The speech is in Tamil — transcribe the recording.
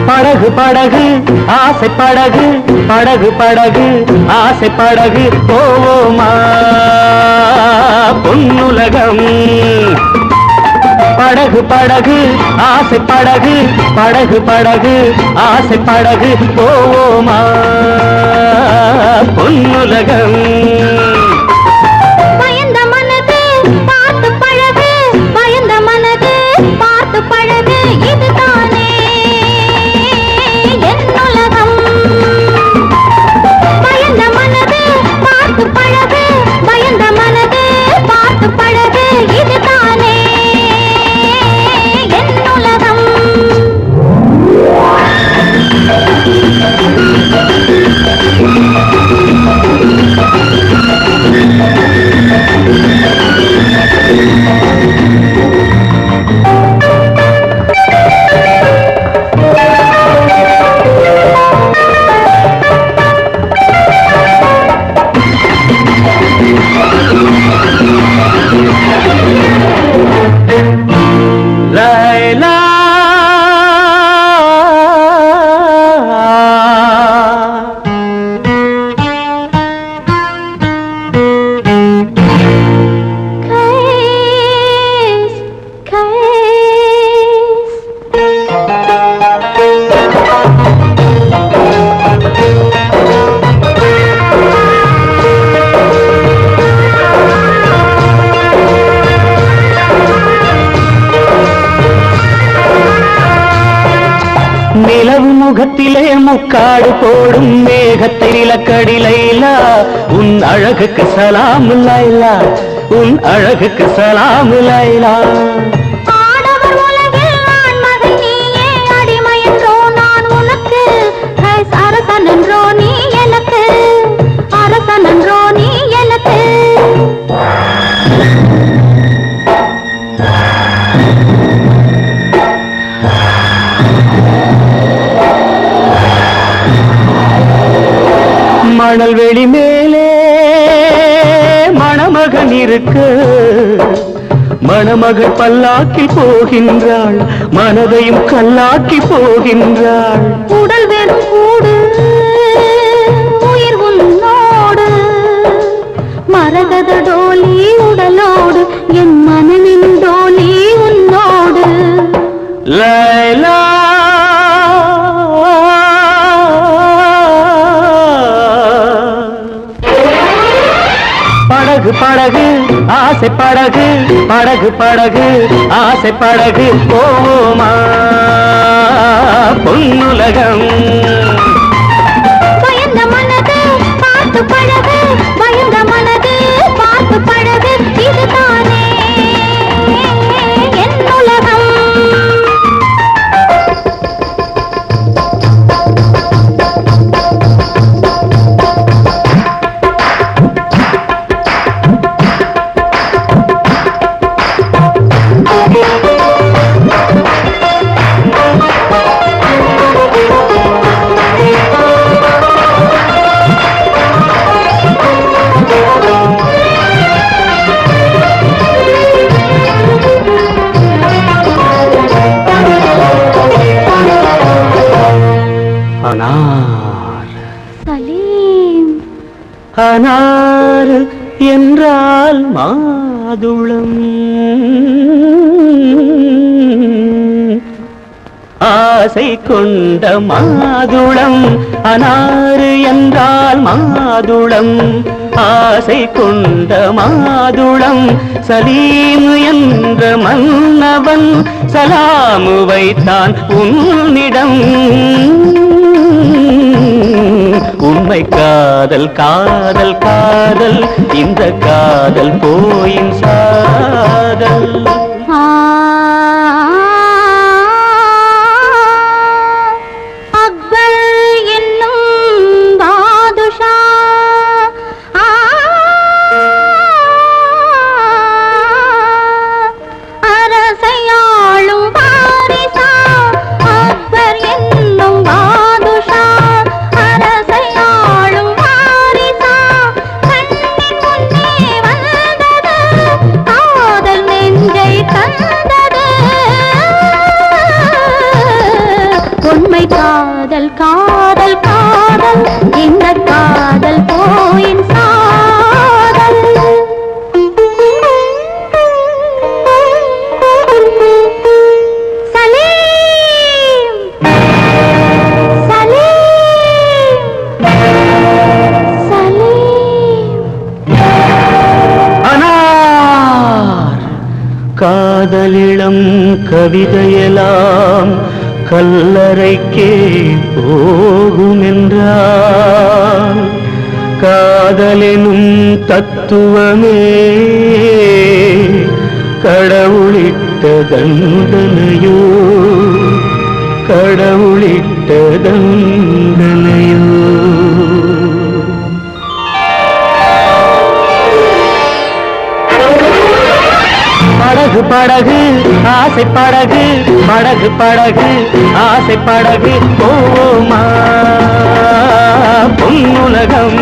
படகு படகு ஆசை படகு படகு படகு ஆசை படகு போவோமா பொன்னுலகம் படகு படகு ஆசை படகு படகு படகு ஆசை படகு போவோமா பொன்னுலகம் பயந்த மனது பார்த்து பழகு பயந்த மனது பார்த்து பழகு இதுதானே என் உலகம் பயந்த மனது பார்த்து பழகு பயந்த மனது பார்த்து பழகு இதுதானே என் உலகம் லைலா நிலவு முகத்திலே முக்காடு போடும் மேகத்தை நிலக்கடி லைலா உன் அழகுக்கு சலாம் லைலா உன் அழகுக்கு சலாம் லைலா ஆடவர் உலகில் ஆண்மகன் நீயே அடிமை என்றோ நான் உனக்கு அரசன் என்றோ நீ எனக்கு அரசன் என்றோ நீ எனக்கு மணல் வெளி மேலே மணமகன் இருக்கு மணமகள் பல்லாக்கி போகின்றாள் மனதையும் கல்லாக்கி போகின்றாள் உடல் வெறும் கூடு உயிர் உன்னோடு மரகத டோலி உடலோடு என் மனதின் டோலி உன்னோடு லைலா படகு படகு ஆசை படகு படகு படகு ஆசை படகு போவோமா பொன்னுலகம் பயந்த மனது பார்த்து பழகு பயந்த மனது பார்த்து பழகு இதுதானே என் உலகம் அனார் சலீம் அனார் என்றால் மாதுளம் ஆசை கொண்ட மாதுளம் அனாறு என்றால் மாதுளம் ஆசை கொண்ட மாதுளம் சலீம் என்ற மன்னவன் சலாமு வைத்தான் உன்னிடம் உண்மை காதல் காதல் காதல் இந்த காதல் போயின் சாதல் அக்பர் என்னும் பாதுஷா அரசையாளும் பாரிசா அக்பர் என்னும் பாதுஷா அரசையாளும் பாரிசா கண்ணின் முன்னே வந்தது காதல் நெஞ்சை தந்தது காதல் காதல் காதல் இந்த காதல் போயின் சாதல் சலீம் சலீம் சலீம் அனார் காதலிளம் கவிதையெல்லாம் கல்லறைக்கே போகுமென்றால் காதலெனும் தத்துவமே கடவுளிட்ட தண்டனையோ கடவுளிட்ட தண்டனையோ படகு படகு ஆசை படகு படகு படகு ஆசை படகு போமா பொன்னுலகம்